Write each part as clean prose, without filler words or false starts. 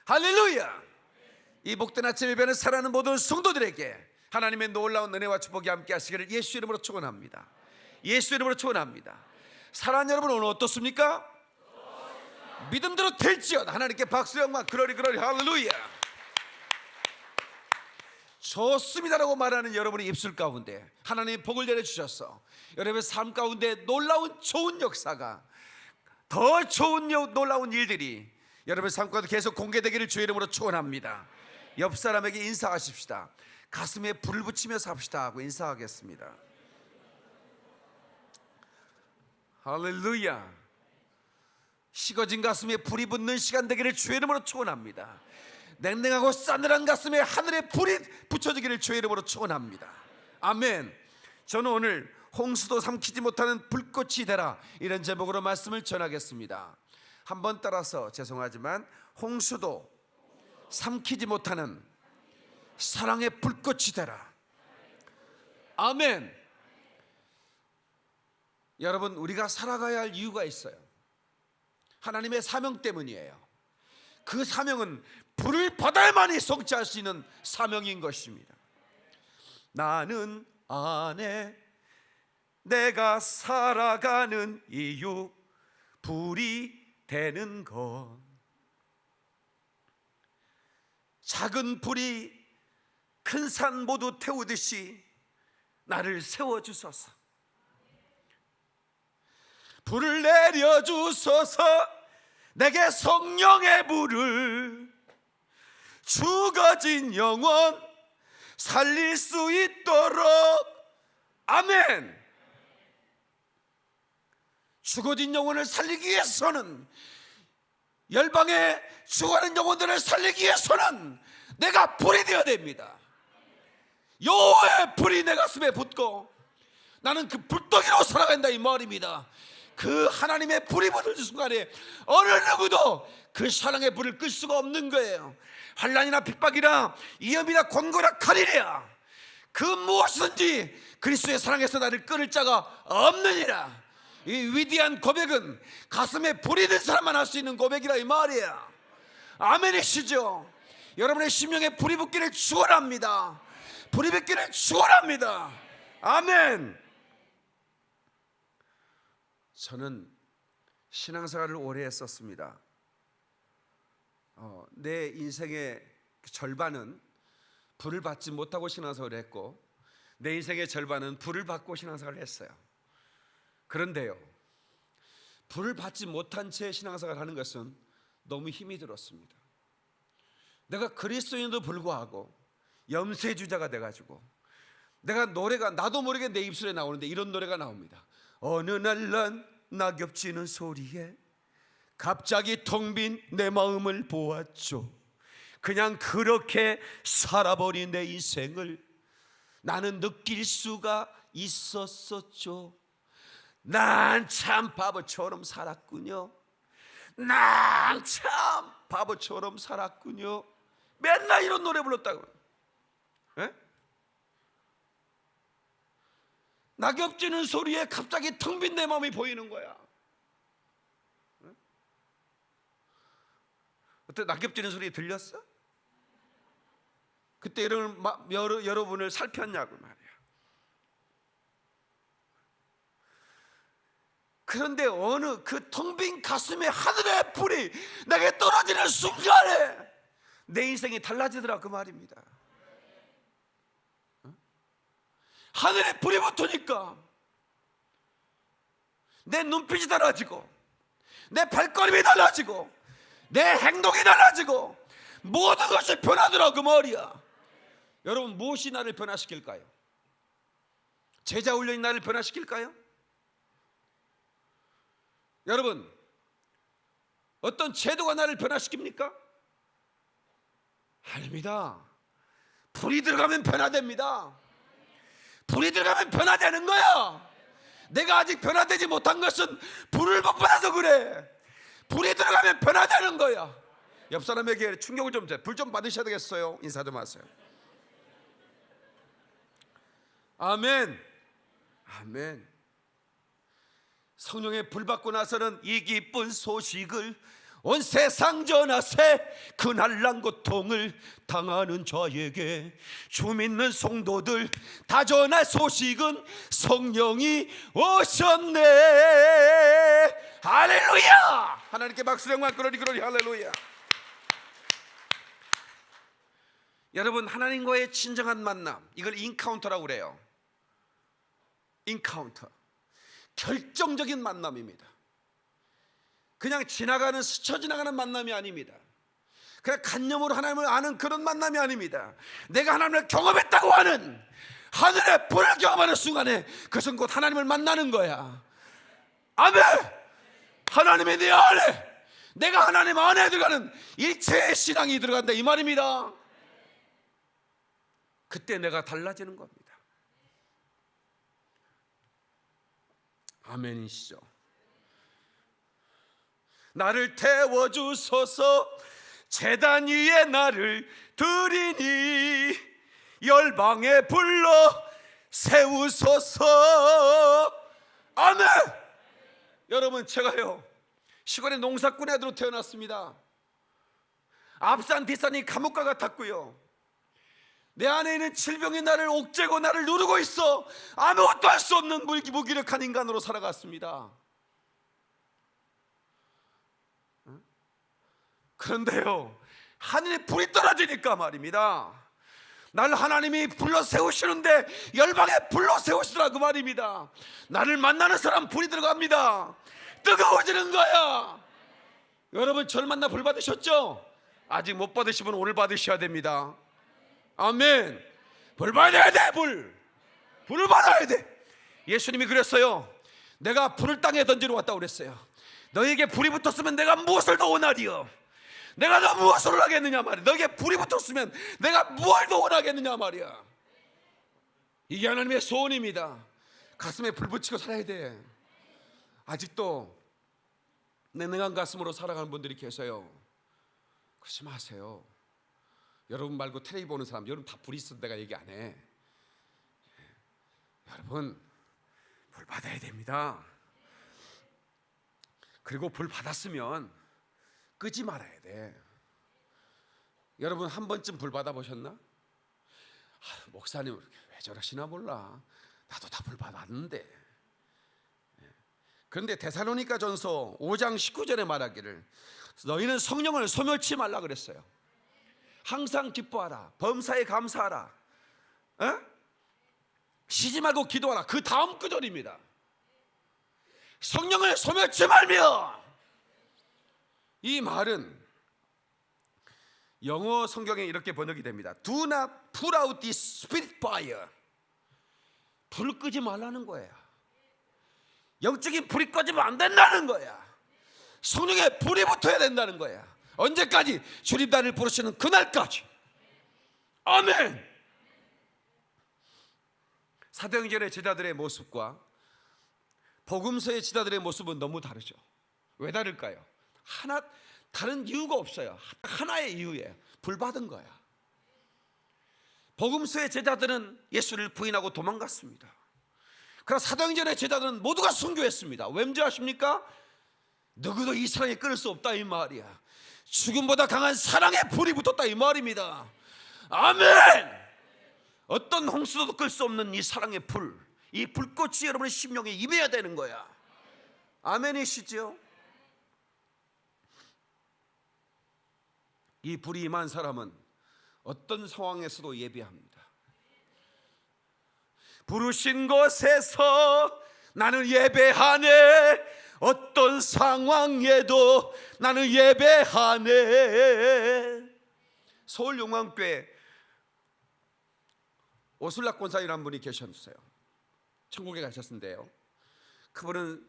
할렐루야. 이 복된 아침 예배는 사랑하는 모든 성도들에게 하나님의 놀라운 은혜와 축복이 함께 하시기를 예수 이름으로 축원합니다. 예수 이름으로 축원합니다. 사랑하는 여러분, 오늘 어떻습니까? 믿음대로 될지어다. 하나님께 박수 영광 그러리 할렐루야. 좋습니다라고 말하는 여러분의 입술 가운데 하나님이 복을 내려주셔서 여러분의 삶 가운데 놀라운 좋은 역사가, 더 좋은 놀라운 일들이 여러분의 삶 가운데 계속 공개되기를 주의 이름으로 축원합니다. 옆 사람에게 인사하십시다. 가슴에 불을 붙이며 삽시다 하고 인사하겠습니다. 할렐루야. 식어진 가슴에 불이 붙는 시간 되기를 주의 이름으로 축원합니다. 냉랭하고 싸늘한 가슴에 하늘의 불이 붙여지기를 주의 이름으로 축원합니다. 아멘. 저는 오늘 홍수도 삼키지 못하는 불꽃이 되라, 이런 제목으로 말씀을 전하겠습니다. 한번 따라서, 죄송하지만 홍수도 삼키지 못하는 사랑의 불꽃이 되라. 아멘. 여러분, 우리가 살아가야 할 이유가 있어요. 하나님의 사명 때문이에요. 그 사명은 불을 받아야만이 성취할 수 있는 사명인 것입니다. 나는 안에 내가 살아가는 이유, 불이 되는 것. 작은 불이 큰 산 모두 태우듯이 나를 세워주소서. 불을 내려주소서. 내게 성령의 불을, 죽어진 영혼 살릴 수 있도록. 아멘. 죽어진 영혼을 살리기 위해서는, 열방에 죽어가는 영혼들을 살리기 위해서는 내가 불이 되어야 됩니다. 여호와의 불이 내 가슴에 붙고 나는 그 불덩이로 살아간다, 이 말입니다. 그 하나님의 불이 붙을 순간에 어느 누구도 그 사랑의 불을 끌 수가 없는 거예요. 환난이나 핍박이나 위험이나 곤고나 칼이랴, 그 무엇이든지 그리스도의 사랑에서 나를 끊을 자가 없느니라. 이 위대한 고백은 가슴에 불이 든 사람만 할 수 있는 고백이라, 이 말이야. 아멘이시죠? 여러분의 심령에 불이 붙기를 축원합니다. 불이 붙기를 축원합니다. 아멘. 저는 신앙생활을 오래 했었습니다. 내 인생의 절반은 불을 받지 못하고 신앙생활을 했고, 내 인생의 절반은 불을 받고 신앙생활을 했어요. 그런데요, 불을 받지 못한 채 신앙생활을 하는 것은 너무 힘이 들었습니다. 내가 그리스도인도 불구하고 염세주자가 돼가지고 내가 노래가 나도 모르게 내 입술에 나오는데 이런 노래가 나옵니다. 어느 날 난 낙엽지는 소리에 갑자기 텅 빈 내 마음을 보았죠. 그냥 그렇게 살아버린 내 인생을 나는 느낄 수가 있었었죠. 난 참 바보처럼 살았군요. 난 참 바보처럼 살았군요. 맨날 이런 노래 불렀다고. 에? 낙엽 지는 소리에 갑자기 텅 빈 내 마음이 보이는 거야. 어때, 낙엽 지는 소리 들렸어? 그때 여러분을 살폈냐고 말이야. 그런데 어느 그 텅 빈 가슴에 하늘의 불이 내게 떨어지는 순간에 내 인생이 달라지더라, 그 말입니다. 하늘에 불이 붙으니까 내 눈빛이 달라지고, 내 발걸음이 달라지고, 내 행동이 달라지고, 모든 것이 변하더라, 그 말이야. 여러분, 무엇이 나를 변화시킬까요? 제자 훈련이 나를 변화시킬까요? 여러분, 어떤 제도가 나를 변화시킵니까? 아닙니다. 불이 들어가면 변화됩니다. 불이 들어가면 변화되는 거야. 내가 아직 변화되지 못한 것은 불을 못 받아서 그래. 불이 들어가면 변화되는 거야. 옆 사람에게 충격을 좀 줘. 불 좀 받으셔야 되겠어요. 인사 좀 하세요. 아멘. 아멘. 성령의 불 받고 나서는 이 기쁜 소식을 온 세상 전하세 그날난 고통을 당하는 자에게 주 믿는 성도들 다 전할 소식은 성령이 오셨네. 할렐루야. 하나님께 박수 영광 그러리 할렐루야. 여러분, 하나님과의 진정한 만남, 이걸 인카운터라고 그래요. 인카운터, 결정적인 만남입니다. 그냥 지나가는, 스쳐 지나가는 만남이 아닙니다. 그냥 간념으로 하나님을 아는 그런 만남이 아닙니다. 내가 하나님을 경험했다고 하는, 하늘의 불을 경험하는 순간에 그것은 곧 하나님을 만나는 거야. 아멘. 하나님이 내 안에, 내가 하나님 안에 들어가는 일체의 신앙이 들어간다, 이 말입니다. 그때 내가 달라지는 겁니다. 아멘이시죠? 나를 태워주소서, 제단 위에 나를 드리니 열방에 불러 세우소서. 아멘. 여러분, 제가요 시골의 농사꾼 애들로 태어났습니다. 앞산 뒷산이 감옥과 같았고요, 내 안에 있는 질병이 나를 옥죄고 나를 누르고 있어 아무것도 할 수 없는 무기력한 인간으로 살아갔습니다. 그런데요, 하늘에 불이 떨어지니까 말입니다, 나를 하나님이 불러 세우시는데 열방에 불러 세우시더라, 그 말입니다. 나를 만나는 사람 불이 들어갑니다. 뜨거워지는 거야. 여러분, 저를 만나 불 받으셨죠? 아직 못 받으시면 오늘 받으셔야 됩니다. 아멘. 불 받아야 돼. 불을 받아야 돼. 예수님이 그랬어요. 내가 불을 땅에 던지러 왔다고 그랬어요. 너에게 불이 붙었으면 내가 무엇을 더 원하리요? 내가 너 무엇을 하겠느냐 말이야. 너에게 불이 붙었으면 내가 무엇을 더 원하겠느냐 말이야. 이게 하나님의 소원입니다. 가슴에 불 붙이고 살아야 돼. 아직도 냉랭한 가슴으로 살아가는 분들이 계세요. 그러지 마세요. 여러분 말고 텔레비 보는 사람, 여러분 다 불이 있어도 내가 얘기 안 해. 여러분, 불 받아야 됩니다. 그리고 불 받았으면 끄지 말아야 돼. 여러분, 한 번쯤 불 받아보셨나? 목사님 왜 저러시나 몰라. 나도 다 불 받았는데. 그런데 데살로니가 전서 5장 19절에 말하기를 너희는 성령을 소멸치 말라 그랬어요. 항상 기뻐하라, 범사에 감사하라, 쉬지 말고 기도하라. 그 다음 구절입니다. 성령을 소멸치 말며. 이 말은 영어 성경에 이렇게 번역이 됩니다. Do not put out the spirit fire. 불 끄지 말라는 거야. 영적인 불이 꺼지면 안 된다는 거야. 성령의 불이 붙어야 된다는 거야. 언제까지? 주님 나를 부르시는 그날까지. 아멘. 사도행전의 제자들의 모습과 복음서의 제자들의 모습은 너무 다르죠. 왜 다를까요? 다른 이유가 없어요. 하나의 이유예요. 불 받은 거야. 복음서의 제자들은 예수를 부인하고 도망갔습니다. 그러나 사도행전의 제자들은 모두가 순교했습니다. 왠지 아십니까? 누구도 이 사랑에 끊을 수 없다, 이 말이야. 죽음보다 강한 사랑의 불이 붙었다, 이 말입니다. 아멘. 어떤 홍수도 끌 수 없는 이 사랑의 불, 이 불꽃이 여러분의 심령에 임해야 되는 거야. 아멘이시죠? 이 불이 임한 사람은 어떤 상황에서도 예배합니다. 부르신 곳에서 나는 예배하네. 어떤 상황에도 나는 예배하네. 서울용왕교회 오슬락 권사님이라는 분이 계셨어요. 천국에 가셨는데요, 그분은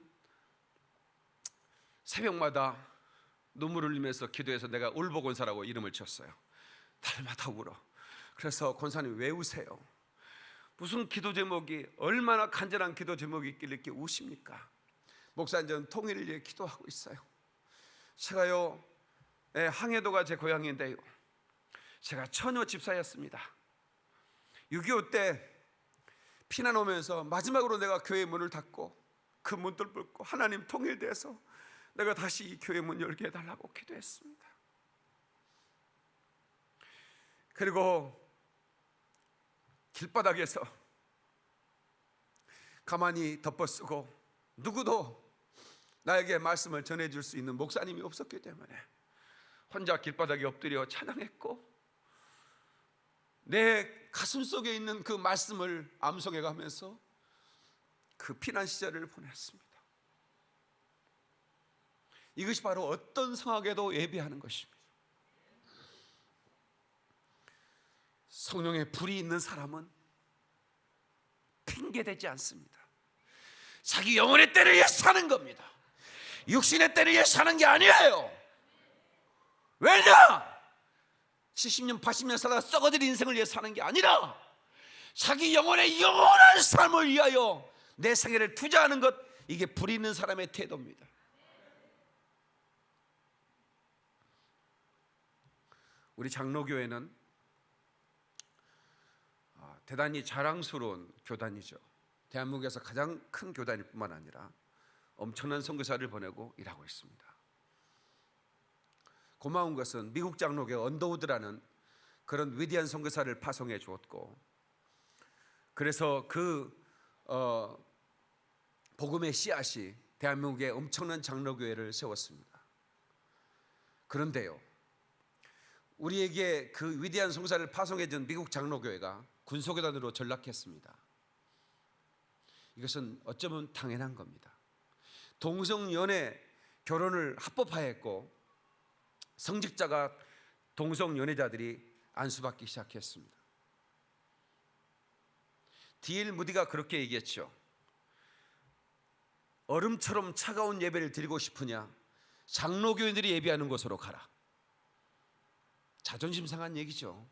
새벽마다 눈물을 흘리면서 기도해서 내가 울보 권사라고 이름을 지었어요. 날마다 울어. 그래서 권사님 왜 우세요? 무슨 기도 제목이, 얼마나 간절한 기도 제목이 있길래 이렇게 우십니까? 목사님, 저는 통일을 위해 기도하고 있어요. 제가요, 항해도가 제 고향인데요, 제가 처녀 집사였습니다. 6.25 때 피난 오면서 마지막으로 내가 교회 문을 닫고 그 문들 뚫고 하나님 통일돼서 내가 다시 이 교회 문 열게 해달라고 기도했습니다. 그리고 길바닥에서 가만히 덮어쓰고 누구도 나에게 말씀을 전해줄 수 있는 목사님이 없었기 때문에 혼자 길바닥에 엎드려 찬양했고, 내 가슴 속에 있는 그 말씀을 암송해 가면서 그 피난 시절을 보냈습니다. 이것이 바로 어떤 상황에도 예비하는 것입니다. 성령의 불이 있는 사람은 핑계대지 않습니다. 자기 영혼의 때를 위해 사는 겁니다. 육신의 때를 위해 사는 게 아니에요. 왜냐? 70년 80년 살다 썩어질 인생을 위해 사는 게 아니라 자기 영혼의 영원한 삶을 위하여 내 생애를 투자하는 것, 이게 불 있는 사람의 태도입니다. 우리 장로교회는 대단히 자랑스러운 교단이죠. 대한민국에서 가장 큰 교단일 뿐만 아니라 엄청난 선교사를 보내고 일하고 있습니다. 고마운 것은 미국 장로교회 언더우드라는 그런 위대한 선교사를 파송해 주었고, 그래서 그 복음의 씨앗이 대한민국에 엄청난 장로교회를 세웠습니다. 그런데요, 우리에게 그 위대한 선교사를 파송해 준 미국 장로교회가 군소교단으로 전락했습니다. 이것은 어쩌면 당연한 겁니다. 동성연애 결혼을 합법화했고 성직자가 동성연애자들이 안수받기 시작했습니다. D.L. 무디가 그렇게 얘기했죠. 얼음처럼 차가운 예배를 드리고 싶으냐? 장로교인들이 예배하는 곳으로 가라. 자존심 상한 얘기죠.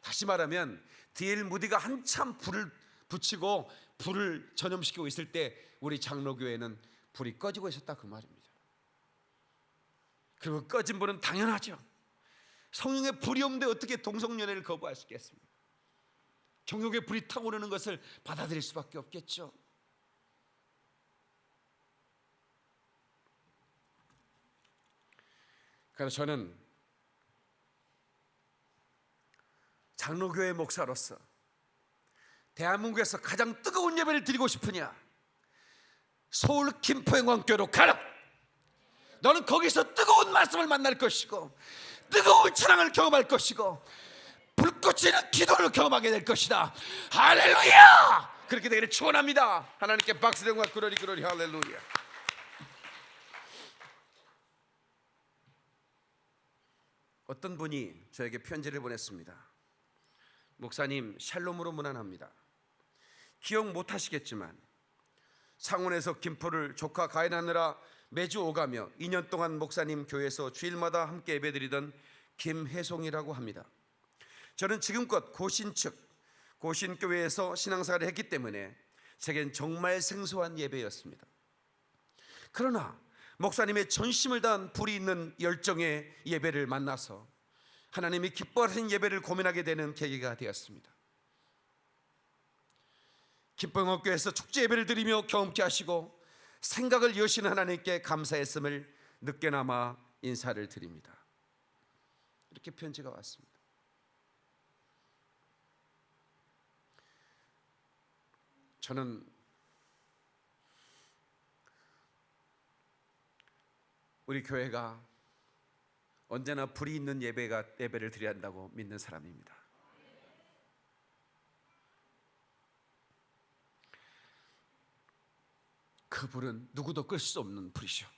다시 말하면 D.L. 무디가 한참 불을 붙이고 불을 전염시키고 있을 때 우리 장로교회는 불이 꺼지고 있었다, 그 말입니다. 그리고 꺼진 불은 당연하죠. 성령의 불이 없는데 어떻게 동성연애를 거부할 수 있겠습니까? 정욕의 불이 타오르는 것을 받아들일 수밖에 없겠죠. 그래서 저는 장로교회 목사로서 대한민국에서 가장 뜨거운 예배를 드리고 싶으냐? 서울 김포영광교회로 가라. 너는 거기서 뜨거운 말씀을 만날 것이고 뜨거운 찬양을 경험할 것이고 불꽃이는 기도를 경험하게 될 것이다. 할렐루야! 그렇게 되기를 축원합니다. 하나님께 박수령과 그러리 할렐루야. 어떤 분이 저에게 편지를 보냈습니다. 목사님, 샬롬으로 문안합니다. 기억 못하시겠지만 상원에서 김포를 조카 가인하느라 매주 오가며 2년 동안 목사님 교회에서 주일마다 함께 예배드리던 김혜송이라고 합니다. 저는 지금껏 고신교회에서 신앙생활을 했기 때문에 제겐 정말 생소한 예배였습니다. 그러나 목사님의 전심을 다한 불이 있는 열정의 예배를 만나서 하나님이 기뻐하시는 예배를 고민하게 되는 계기가 되었습니다. 김포영광교회에서 축제 예배를 드리며 경험케 하시고 생각을 여시는 하나님께 감사했음을 늦게나마 인사를 드립니다. 이렇게 편지가 왔습니다. 저는 우리 교회가 언제나 불이 있는 예배를 드려야 한다고 믿는 사람입니다. 그 불은 누구도 끌 수 없는 불이죠.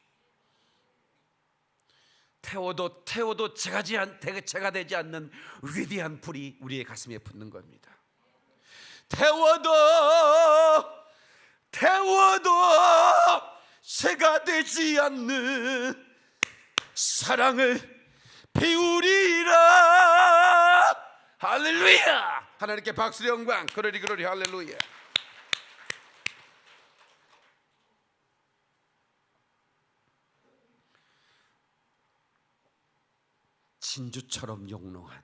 태워도 제가 되지 않는 위대한 불이 우리의 가슴에 붙는 겁니다. 태워도 제가 되지 않는 사랑을 비우리라. 할렐루야! 하나님께 박수의 영광. 그러리 할렐루야. 진주처럼 영롱한,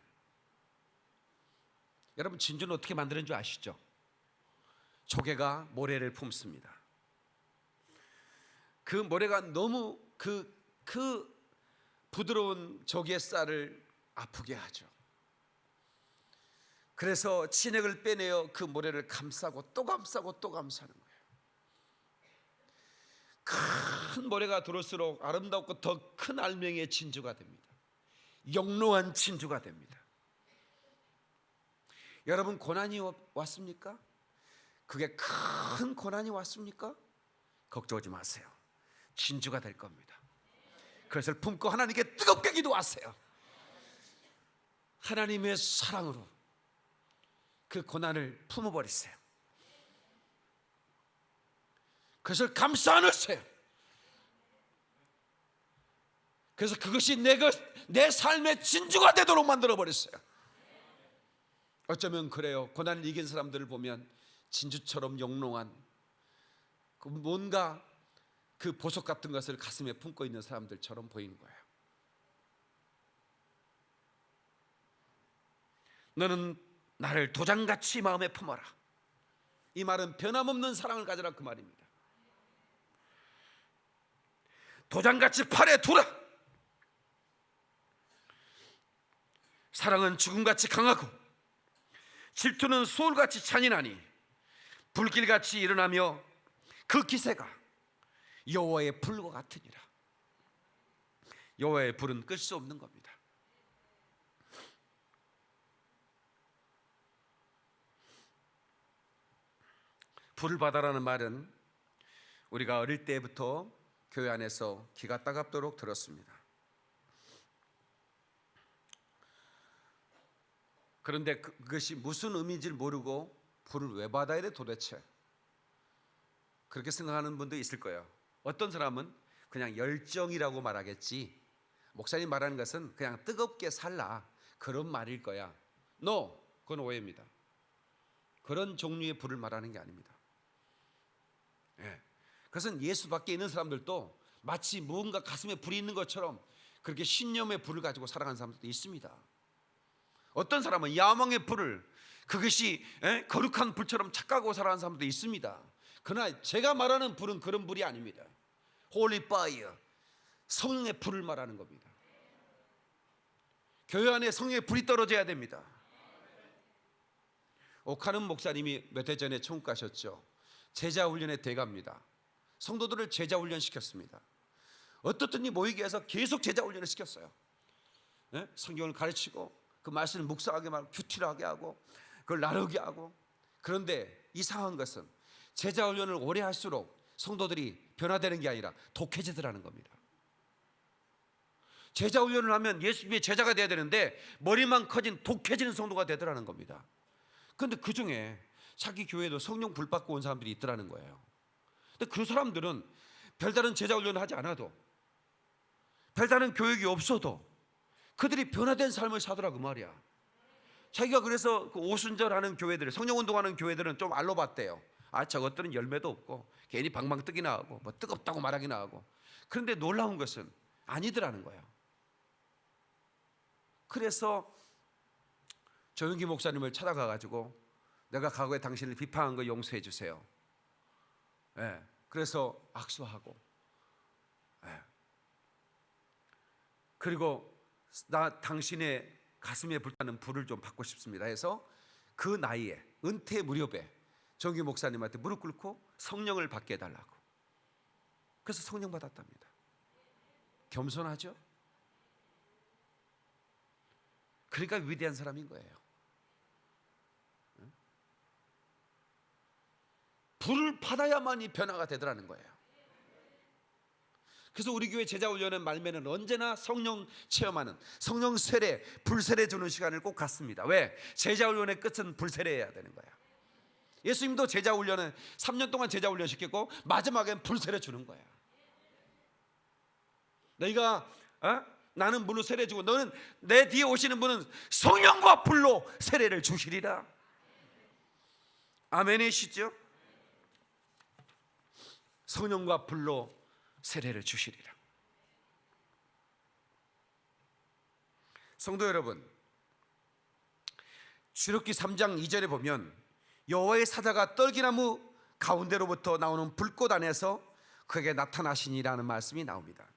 여러분 진주는 어떻게 만드는 줄 아시죠? 조개가 모래를 품습니다. 그 모래가 너무 그 부드러운 조개살을 아프게 하죠. 그래서 진액을 빼내어 그 모래를 감싸고 또 감싸고 또 감싸는 거예요. 큰 모래가 들어올수록 아름답고 더 큰 알맹이의 진주가 됩니다. 영롱한 진주가 됩니다. 여러분, 고난이 왔습니까? 그게 큰 고난이 왔습니까? 걱정하지 마세요. 진주가 될 겁니다. 그것을 품고 하나님께 뜨겁게 기도하세요. 하나님의 사랑으로 그 고난을 품어버리세요. 그것을 감싸 안으세요. 그래서 그것이 내 삶의 진주가 되도록 만들어버렸어요. 어쩌면 그래요. 고난을 이긴 사람들을 보면 진주처럼 영롱한 뭔가 그 보석 같은 것을 가슴에 품고 있는 사람들처럼 보이는 거예요. 너는 나를 도장같이 마음에 품어라. 이 말은 변함없는 사랑을 가져라 그 말입니다. 도장같이 팔에 두라. 사랑은 죽음같이 강하고 질투는 소울같이 잔인하니 불길같이 일어나며 그 기세가 여호와의 불과 같으니라. 여호와의 불은 끌 수 없는 겁니다. 불을 받아라는 말은 우리가 어릴 때부터 교회 안에서 기가 따갑도록 들었습니다. 그런데 그것이 무슨 의미인지를 모르고 불을 왜 받아야 돼 도대체? 그렇게 생각하는 분도 있을 거예요. 어떤 사람은 그냥 열정이라고 말하겠지, 목사님 말하는 것은 그냥 뜨겁게 살라 그런 말일 거야. No, 그건 오해입니다. 그런 종류의 불을 말하는 게 아닙니다. 그것은 예수 밖에 있는 사람들도 마치 무언가 가슴에 불이 있는 것처럼 그렇게 신념의 불을 가지고 살아가는 사람들도 있습니다. 어떤 사람은 야망의 불을 그것이 거룩한 불처럼 착각하고 살아가는 사람도 있습니다. 그러나 제가 말하는 불은 그런 불이 아닙니다. Holy fire, 성령의 불을 말하는 겁니다. 교회 안에 성령의 불이 떨어져야 됩니다. 오카는 목사님이 몇 해 전에 천국 가셨죠. 제자훈련의 대가입니다. 성도들을 제자훈련 시켰습니다. 어떻든지 모이게 해서 계속 제자훈련을 시켰어요. 성경을 가르치고 그 말씀을 묵상하게 하고 큐티하게 하고 그걸 나누게 하고. 그런데 이상한 것은 제자훈련을 오래 할수록 성도들이 변화되는 게 아니라 독해지더라는 겁니다. 제자훈련을 하면 예수님의 제자가 돼야 되는데 머리만 커진 독해지는 성도가 되더라는 겁니다. 그런데 그 중에 자기 교회도 성령 불 받고 온 사람들이 있더라는 거예요. 근데 그 사람들은 별다른 제자훈련을 하지 않아도, 별다른 교육이 없어도 그들이 변화된 삶을 살더라 그 말이야. 자기가 그래서 그 오순절하는 교회들, 성령운동하는 교회들은 좀 알로봤대요. 저것들은 열매도 없고 괜히 방방 뜨기나 하고 뭐 뜨겁다고 말하기나 하고. 그런데 놀라운 것은 아니더라는 거예요. 그래서 조영기 목사님을 찾아가가지고 내가 과거에 당신을 비판한 거 용서해 주세요. 그래서 악수하고, 그리고 나 당신의 가슴에 불타는 불을 좀 받고 싶습니다 해서 그 나이에 은퇴 무렵에 조영기 목사님한테 무릎 꿇고 성령을 받게 해달라고. 그래서 성령 받았답니다. 겸손하죠? 그러니까 위대한 사람인 거예요. 불을 받아야만이 변화가 되더라는 거예요. 그래서 우리 교회 제자훈련의 말미에는 언제나 성령 체험하는, 성령 세례, 불세례 주는 시간을 꼭 갖습니다. 왜? 제자훈련의 끝은 불세례해야 되는 거예요. 예수님도 제자훈련은 3년 동안 제자훈련 시켰고 마지막엔 불세례 주는 거예요. 너희가 나는 물로 세례 주고 너는 내 뒤에 오시는 분은 성령과 불로 세례를 주시리라. 아멘이시죠? 성령과 불로 세례를 주시리라. 성도 여러분, 출애굽기 3장 2절에 보면 여호와의 사자가 떨기나무 가운데로부터 나오는 불꽃 안에서 그에게 나타나시니라는 말씀이 나옵니다.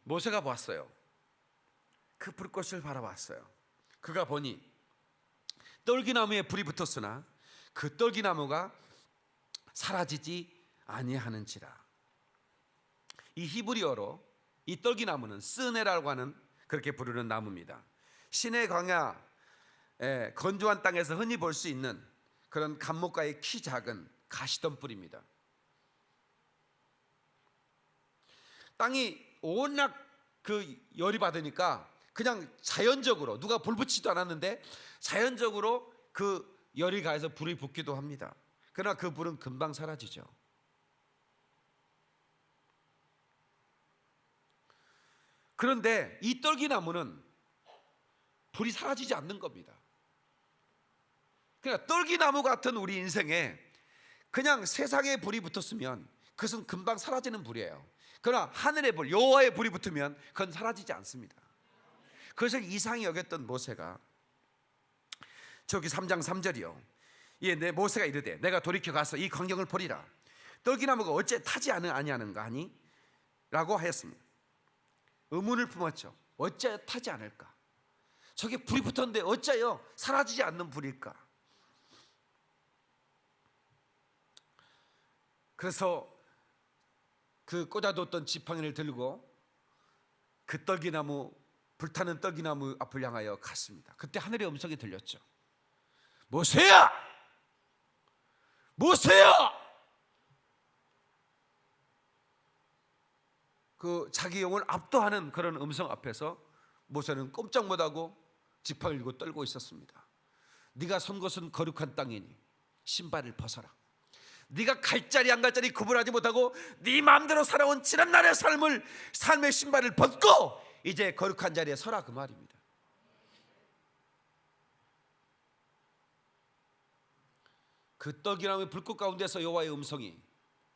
모세가 보았어요. 그 불꽃을 바라봤어요. 그가 보니 떨기나무에 불이 붙었으나 그 떨기나무가 사라지지 아니하는지라. 이 히브리어로 이 떨기나무는 스네라고 하는, 그렇게 부르는 나무입니다. 시내 광야, 건조한 땅에서 흔히 볼 수 있는 그런 감목가의 키 작은 가시덤불입니다. 땅이 워낙 그 열이 받으니까 그냥 자연적으로, 누가 불 붙이지도 않았는데 자연적으로 그 열이 가해서 불이 붙기도 합니다. 그러나 그 불은 금방 사라지죠. 그런데 이 떨기나무는 불이 사라지지 않는 겁니다. 그러니까 떨기나무 같은 우리 인생에 그냥 세상에 불이 붙었으면 그것은 금방 사라지는 불이에요. 그러나 하늘의 불, 여호와의 불이 붙으면 그건 사라지지 않습니다. 그것을 이상히 여겼던 모세가 저기 3장 3절이요. 내 모세가 이르되 내가 돌이켜 가서 이 광경을 보리라. 떨기나무가 어째 타지 아니하는가 하니? 라고 하였습니다. 의문을 품었죠. 어째 타지 않을까? 저게 불이 붙었는데 어째요 사라지지 않는 불일까? 그래서 그 꽂아뒀던 지팡이를 들고 그 떨기나무, 불타는 떨기나무 앞을 향하여 갔습니다. 그때 하늘의 음성이 들렸죠. 모세야! 모세야! 그 자기 영을 압도하는 그런 음성 앞에서 모세는 꼼짝 못하고 지팡이를 들고 떨고 있었습니다. 네가 선 곳은 거룩한 땅이니 신발을 벗어라. 네가 갈 자리 안 갈 자리 구분하지 못하고 네 마음대로 살아온 지난날의 삶의 신발을 벗고 이제 거룩한 자리에 서라, 그 말입니다. 그 떨기나무의 불꽃 가운데서 여호와의 음성이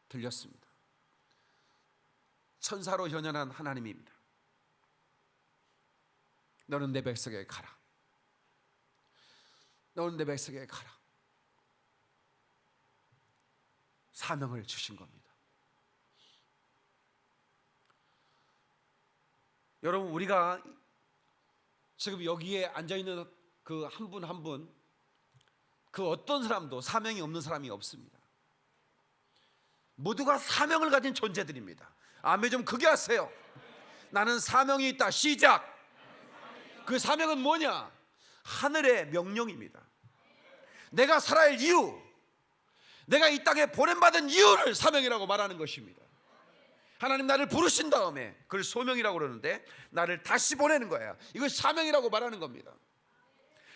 들렸습니다. 천사로 현현한 하나님입니다. 너는 내 백성에게 가라. 너는 내 백성에게 가라. 사명을 주신 겁니다. 여러분, 우리가 지금 여기에 앉아있는 그 한 분 한 분, 그 어떤 사람도 사명이 없는 사람이 없습니다. 모두가 사명을 가진 존재들입니다. 아멘 좀 크게 하세요. 나는 사명이 있다. 시작. 그 사명은 뭐냐? 하늘의 명령입니다. 내가 살아야 할 이유, 내가 이 땅에 보냄받은 이유를 사명이라고 말하는 것입니다. 하나님 나를 부르신 다음에 그걸 소명이라고 그러는데 나를 다시 보내는 거야. 이걸 사명이라고 말하는 겁니다.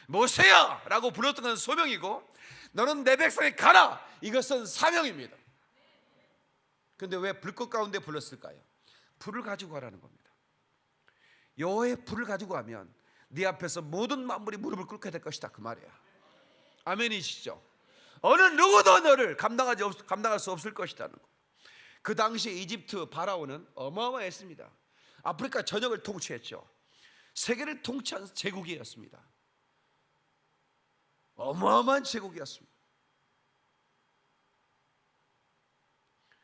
모세야 라고 불렀던 건 소명이고 너는 내 백성에 가라, 이것은 사명입니다. 그런데 왜 불꽃 가운데 불렀을까요? 불을 가지고 가라는 겁니다. 여호와의 불을 가지고 가면 네 앞에서 모든 만물이 무릎을 꿇게 될 것이다, 그 말이야. 아멘이시죠? 어느 누구도 너를 감당할 수 없을 것이라는 거. 그 당시 이집트 바라오는 어마어마했습니다. 아프리카 전역을 통치했죠. 세계를 통치한 제국이었습니다. 어마어마한 제국이었습니다.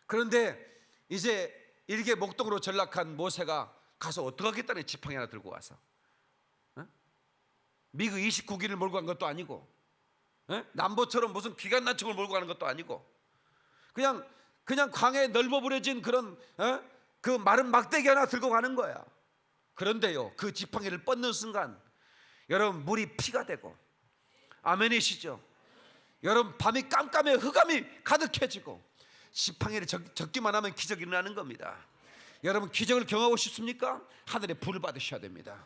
그런데 이제 일개 목동으로 전락한 모세가 가서 어떡하겠다는 지팡이 하나 들고 와서 미그 29기를 몰고 간 것도 아니고 남보처럼 무슨 기관단총을 몰고 가는 것도 아니고 그냥 광야에 넓어 버려진 그런 그 마른 막대기 하나 들고 가는 거야. 그런데요, 그 지팡이를 뻗는 순간 여러분 물이 피가 되고, 아멘이시죠? 여러분 밤이 깜깜해 흑암이 가득해지고 지팡이를 적기만 하면 기적이 일어나는 겁니다. 여러분 기적을 경험하고 싶습니까? 하늘의 불을 받으셔야 됩니다.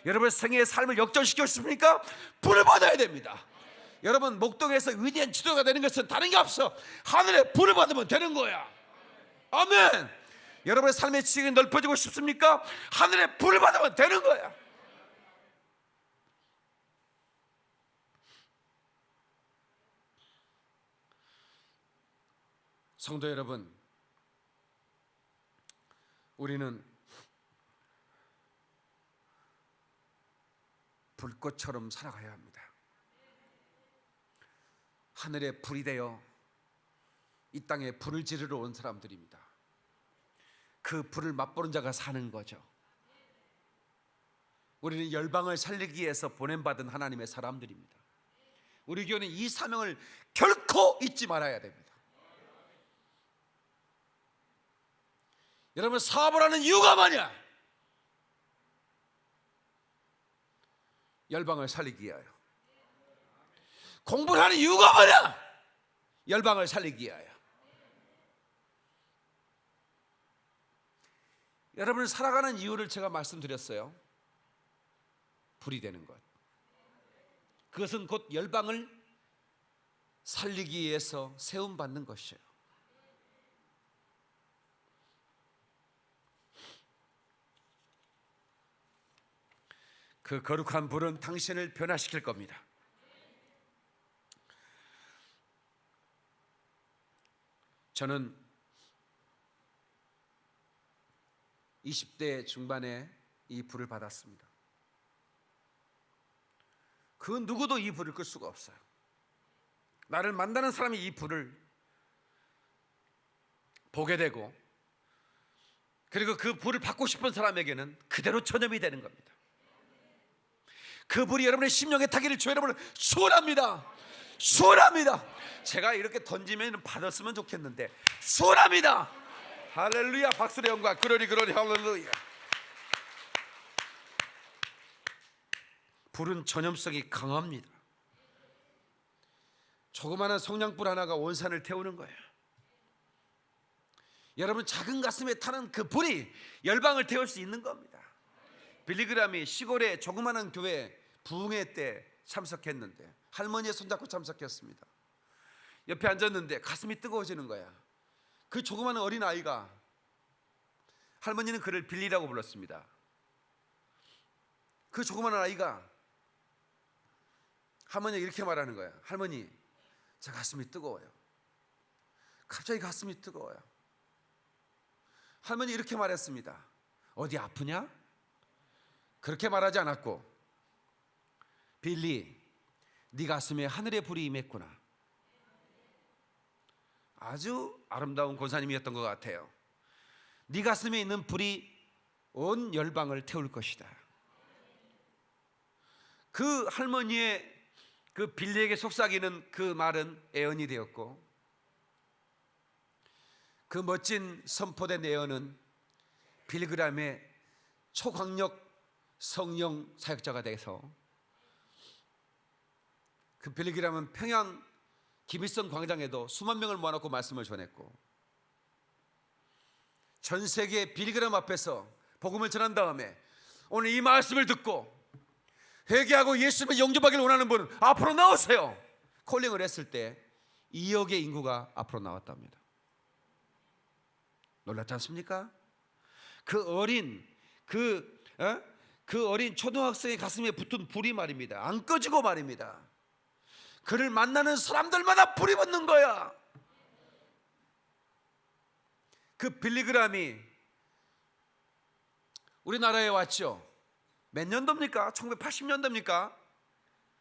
여러분의 생애의 삶을 역전시키고 싶습니까? 불을 받아야 됩니다. 여러분 목동에서 위대한 지도가 되는 것은 다른 게 없어. 하늘의 불을 받으면 되는 거야. 아멘. 여러분의 삶의 지경이 넓어지고 싶습니까? 하늘의 불을 받으면 되는 거야. 성도 여러분, 우리는 불꽃처럼 살아가야 합니다. 하늘의 불이 되어 이 땅에 불을 지르러 온 사람들입니다. 그 불을 맛보는 자가 사는 거죠. 우리는 열방을 살리기 위해서 보냄받은 하나님의 사람들입니다. 우리 교회는 이 사명을 결코 잊지 말아야 됩니다. 여러분, 사업을 하는 이유가 뭐냐? 열방을 살리기 위하여. 공부를 하는 이유가 뭐냐? 열방을 살리기 위하여. 여러분을 살아가는 이유를 제가 말씀드렸어요. 불이 되는 것. 그것은 곧 열방을 살리기 위해서 세움받는 것이에요. 그 거룩한 불은 당신을 변화시킬 겁니다. 저는 20대 중반에 이 불을 받았습니다. 그 누구도 이 불을 끌 수가 없어요. 나를 만나는 사람이 이 불을 보게 되고, 그리고 그 불을 받고 싶은 사람에게는 그대로 전염이 되는 겁니다. 그 불이 여러분의 심령에 타기를 주여 여러분을 소원합니다. 소원합니다. 제가 이렇게 던지면 받았으면 좋겠는데 소원합니다. 할렐루야. 박수의 영광. 그러리 할렐루야. 불은 전염성이 강합니다. 조그마한 성냥불 하나가 온 산을 태우는 거예요. 여러분, 작은 가슴에 타는 그 불이 열방을 태울 수 있는 겁니다. 빌리그람이 시골의 조그마한 교회 부흥회 때 참석했는데 할머니의 손잡고 참석했습니다. 옆에 앉았는데 가슴이 뜨거워지는 거야. 그 조그마한 어린 아이가, 할머니는 그를 빌리라고 불렀습니다. 그 조그마한 아이가 할머니가 이렇게 말하는 거야. 할머니, 제 가슴이 뜨거워요. 갑자기 가슴이 뜨거워요. 할머니 이렇게 말했습니다. 어디 아프냐? 그렇게 말하지 않았고, 빌리, 네 가슴에 하늘의 불이 임했구나. 아주 아름다운 권사님이었던 것 같아요. 네 가슴에 있는 불이 온 열방을 태울 것이다. 그 할머니의 그 빌리에게 속삭이는 그 말은 애언이 되었고, 그 멋진 선포된 애언은 빌그람의 초강력 성령 사역자가 돼서, 그 빌그람은 평양 김일성 광장에도 수만 명을 모아놓고 말씀을 전했고, 전 세계 빌그람 앞에서 복음을 전한 다음에 오늘 이 말씀을 듣고 회개하고 예수님을 영접하기를 원하는 분은 앞으로 나오세요. 콜링을 했을 때 2억의 인구가 앞으로 나왔답니다. 놀랍지 않습니까? 그 어린 초등학생의 가슴에 붙은 불이 말입니다. 안 꺼지고 말입니다. 그를 만나는 사람들마다 불이 붙는 거야. 그 빌리그람이 우리나라에 왔죠. 몇 년도입니까? 1980년도입니까?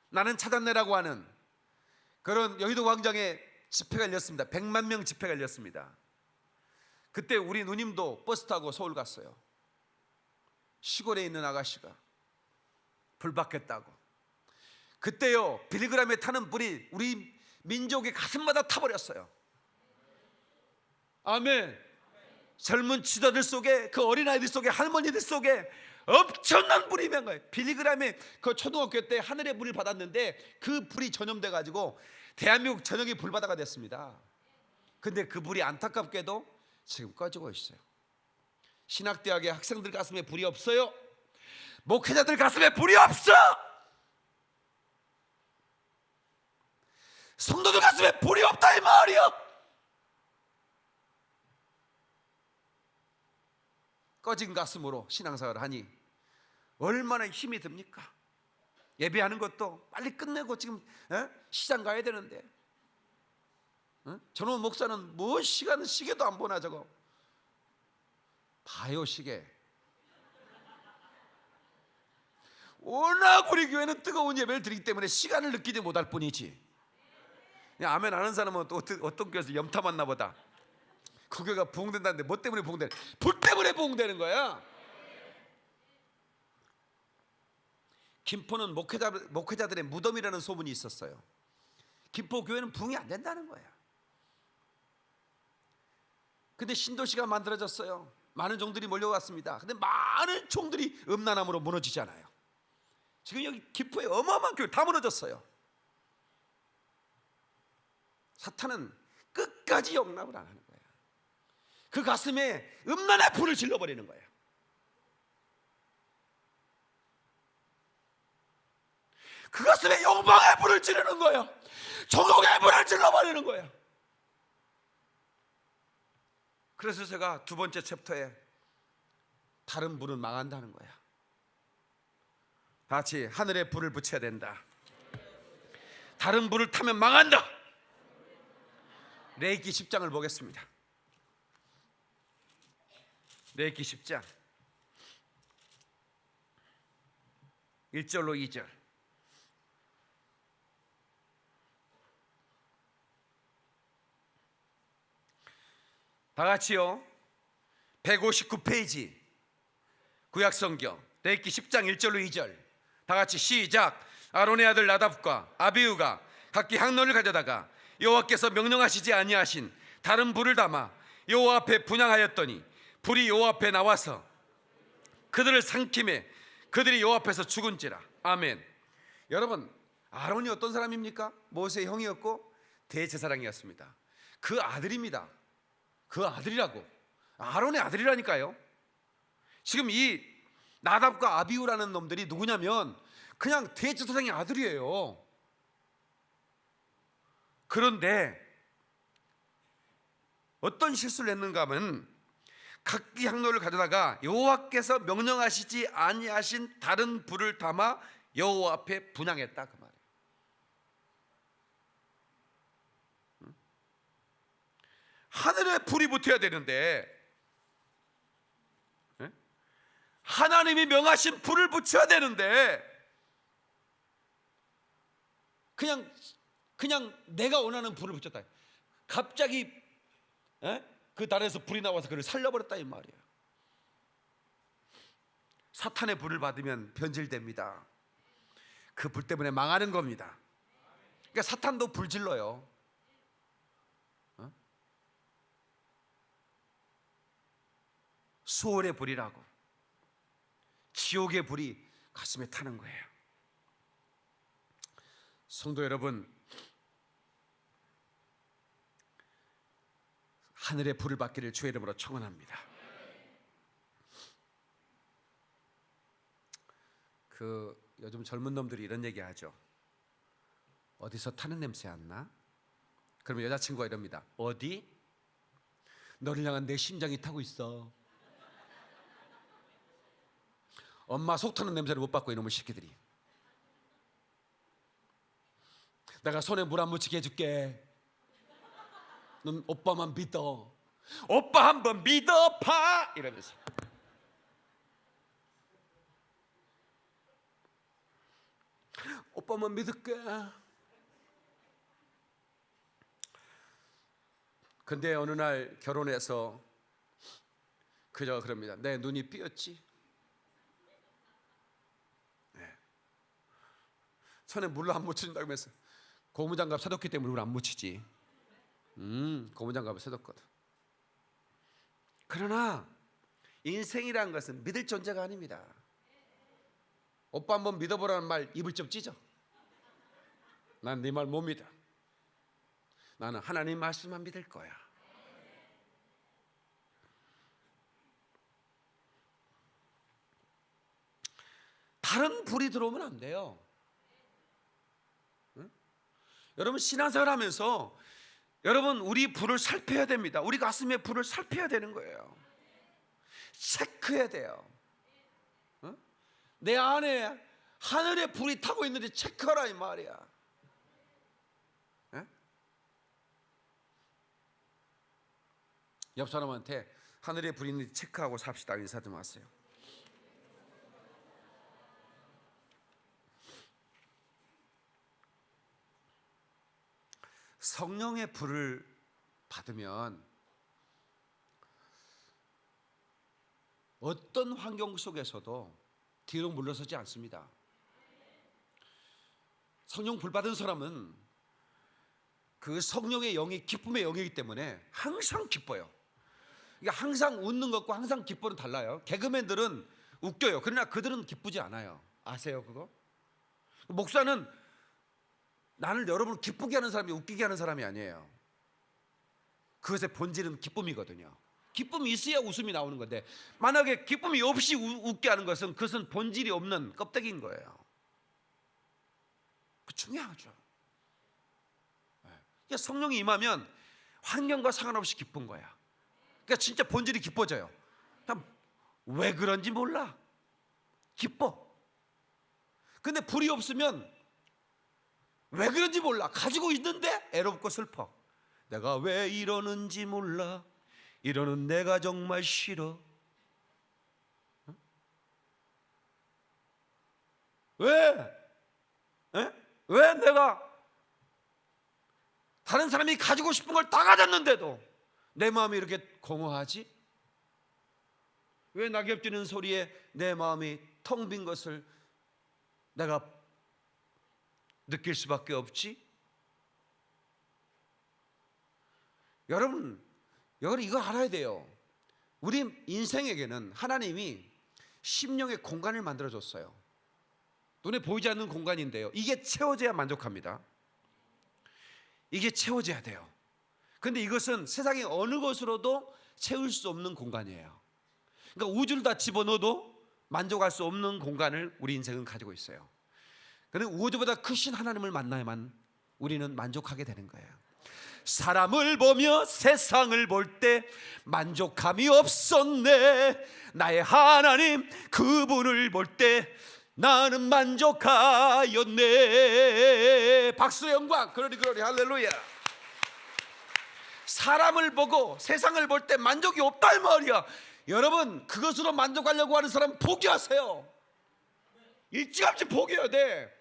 나는 찾아내라고 하는 그런 여의도 광장에 집회가 열렸습니다. 100만 명 집회가 열렸습니다. 그때 우리 누님도 버스 타고 서울 갔어요. 시골에 있는 아가씨가 불 받겠다고. 그때요, 빌리그람에 타는 불이 우리 민족의 가슴마다 타버렸어요. 아멘. 젊은 지도들 속에, 그 어린아이들 속에, 할머니들 속에 엄청난 불이 임한 거예요. 빌리그람의 그 초등학교 때 하늘의 불을 받았는데 그 불이 전염돼 가지고 대한민국 전역이 불바다가 됐습니다. 근데 그 불이 안타깝게도 지금 꺼지고 있어요. 신학대학의 학생들 가슴에 불이 없어요. 목회자들 가슴에 불이 없어. 성도들 가슴에 불이 없다 이 말이요. 꺼진 가슴으로 신앙생활을 하니 얼마나 힘이 듭니까? 예배하는 것도 빨리 끝내고 지금 시장 가야 되는데, 저놈 목사는 뭐 시간은 시계도 안 보나 저거. 봐요 시계. 워낙 우리 교회는 뜨거운 예배를 드리기 때문에 시간을 느끼지 못할 뿐이지, 아멘 하는 사람은 또 어떤 교회에서 염타 맞나 보다. 그 교회가 부흥된다는데 뭐 때문에 부흥되는? 불 때문에 부흥되는 거야. 김포는 목회자들의 무덤이라는 소문이 있었어요. 김포 교회는 부흥이 안 된다는 거야. 근데 신도시가 만들어졌어요. 많은 종들이 몰려왔습니다. 근데 많은 종들이 음란함으로 무너지잖아요. 지금 여기 김포에 어마어마한 교회 다 무너졌어요. 사탄은 끝까지 용납을 안 하는 거예요. 그 가슴에 음란의 불을 질러버리는 거예요. 그 가슴에 욕망의 불을 지르는 거예요. 조롱의 불을 질러버리는 거예요. 그래서 제가 두 번째 챕터에 다른 불은 망한다는 거야. 다 같이 하늘에 불을 붙여야 된다. 다른 불을 타면 망한다. 레위기 10장을 보겠습니다. 레위기 10장 1절로 2절. 다 같이요. 159페이지 구약성경 레위기 10장 1절로 2절. 다 같이 시작. 아론의 아들 나답과 아비후가 각기 향로를 가져다가 여호와께서 명령하시지 아니하신 다른 불을 담아 여호와 앞에 분향하였더니 불이 여호와 앞에 나와서 그들을 삼킴에 그들이 여호와 앞에서 죽은지라. 아멘. 여러분, 아론이 어떤 사람입니까? 모세의 형이었고 대제사장이었습니다. 그 아들입니다. 그 아들이라고. 아론의 아들이라니까요. 지금 이 나답과 아비후라는 놈들이 누구냐면 그냥 대제사장의 아들이에요. 그런데 어떤 실수를 했는가 하면 각기 향로를 가져다가 여호와께서 명령하시지 아니하신 다른 불을 담아 여호와 앞에 분향했다, 그 말이에요. 하늘에 불이 붙어야 되는데 하나님이 명하신 불을 붙여야 되는데 그냥 내가 원하는 불을 붙였다. 갑자기 그 달에서 불이 나와서 그를 살려버렸다 이 말이에요. 사탄의 불을 받으면 변질됩니다. 그 불 때문에 망하는 겁니다. 그러니까 사탄도 불 질러요. 수월의 불이라고. 지옥의 불이 가슴에 타는 거예요. 성도 여러분, 하늘의 불을 받기를 주의 이름으로 축원합니다. 요즘 젊은 놈들이 이런 얘기 하죠. 어디서 타는 냄새 안 나? 그러면 여자친구가 이럽니다. 어디? 너를 향한 내 심장이 타고 있어. 엄마 속 타는 냄새를 못 받고 이놈의 새끼들이. 내가 손에 물 안 묻히게 해줄게. 넌 오빠만 믿어. 오빠 한번 믿어봐 이러면서. 오빠만 믿을게. 근데 어느 날 결혼해서 그저 그럽니다. 내 눈이 삐었지. 손에 물로 안 묻힌다고 하면서 고무장갑 사뒀기 때문에 물 안 묻히지. 고무장갑을 사뒀거든. 그러나 인생이라는 것은 믿을 존재가 아닙니다. 오빠 한번 믿어보라는 말 입을 좀 찢어. 난 네 말 못 믿어. 나는 하나님 말씀만 믿을 거야. 다른 불이 들어오면 안 돼요. 응? 여러분 신앙생활 하면서 여러분 우리 불을 살펴야 됩니다. 우리 가슴에 불을 살펴야 되는 거예요. 체크해야 돼요. 응? 내 안에 하늘의 불이 타고 있는지 체크하라 이 말이야. 응? 옆 사람한테 하늘의 불이 있는지 체크하고 삽시다 인사 좀 하세요. 성령의 불을 받으면 어떤 환경 속에서도 뒤로 물러서지 않습니다. 성령 불 받은 사람은 그 성령의 영이 기쁨의 영이기 때문에 항상 기뻐요. 그러니까 항상 웃는 것과 항상 기뻐는 달라요. 개그맨들은 웃겨요. 그러나 그들은 기쁘지 않아요. 아세요 그거? 목사는 나는 여러분을 기쁘게 하는 사람이 웃기게 하는 사람이 아니에요. 그것의 본질은 기쁨이거든요. 기쁨이 있어야 웃음이 나오는 건데 만약에 기쁨이 없이 웃게 하는 것은 그것은 본질이 없는 껍데기인 거예요. 그 중요하죠. 그러니까 성령이 임하면 환경과 상관없이 기쁜 거야. 그러니까 진짜 본질이 기뻐져요. 그냥 왜 그런지 몰라. 기뻐. 근데 불이 없으면 왜 그런지 몰라. 가지고 있는데 애롭고 슬퍼. 내가 왜 이러는지 몰라. 이러는 내가 정말 싫어. 왜? 왜 내가 다른 사람이 가지고 싶은 걸 다 가졌는데도 내 마음이 이렇게 공허하지? 왜 낙엽 뛰는 소리에 내 마음이 텅 빈 것을 내가 느낄 수밖에 없지? 여러분 이거 알아야 돼요. 우리 인생에게는 하나님이 심령의 공간을 만들어줬어요. 눈에 보이지 않는 공간인데요, 이게 채워져야 만족합니다. 이게 채워져야 돼요. 근데 이것은 세상의 어느 것으로도 채울 수 없는 공간이에요. 그러니까 우주를 다 집어넣어도 만족할 수 없는 공간을 우리 인생은 가지고 있어요. 그런데 우주보다 크신 하나님을 만나야만 우리는 만족하게 되는 거예요. 사람을 보며 세상을 볼 때 만족함이 없었네. 나의 하나님 그분을 볼 때 나는 만족하였네. 박수의 영광. 그러리 할렐루야. 사람을 보고 세상을 볼 때 만족이 없다 이 말이야. 여러분 그것으로 만족하려고 하는 사람 포기하세요. 일찌감치 포기해야 돼.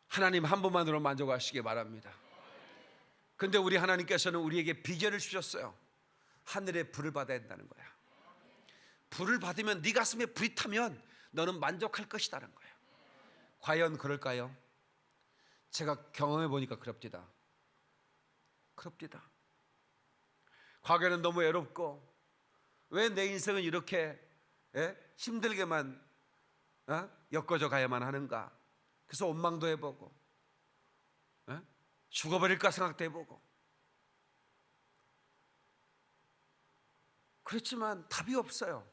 하나님 한 분만으로 만족하시기 바랍니다. 근데 우리 하나님께서는 우리에게 비결을 주셨어요. 하늘의 불을 받아야 된다는 거야. 불을 받으면 네 가슴에 불이 타면 너는 만족할 것이라는 거예요. 과연 그럴까요? 제가 경험해 보니까 그럽디다. 과거에는 너무 외롭고 왜 내 인생은 이렇게 힘들게만 엮어져 가야만 하는가. 그래서 원망도 해보고 죽어버릴까 생각도 해보고 그렇지만 답이 없어요.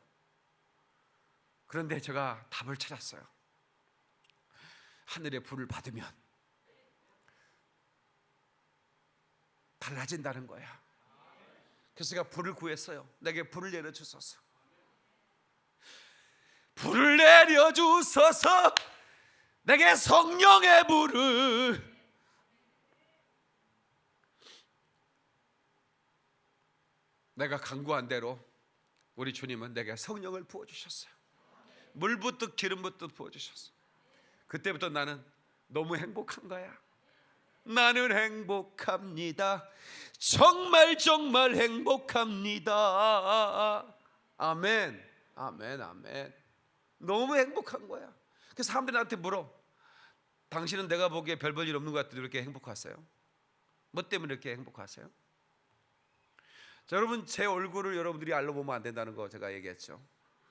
그런데 제가 답을 찾았어요. 하늘의 불을 받으면 달라진다는 거야. 그래서 제가 불을 구했어요. 내게 불을 내려주소서. 불을 내려주소서. 내게 성령의 불을. 내가 간구한 대로 우리 주님은 내게 성령을 부어주셨어요. 물 붓듯 기름 붓듯 부어주셨어요. 그때부터 나는 너무 행복한 거야. 나는 행복합니다. 정말 행복합니다. 아멘. 너무 행복한 거야. 그래서 사람들이 나한테 물어. 당신은 내가 보기에 별 볼 일 없는 것 같은데 이렇게 행복하세요? 뭐 때문에 이렇게 행복하세요? 자, 여러분 제 얼굴을 여러분들이 알아보면 안 된다는 거 제가 얘기했죠.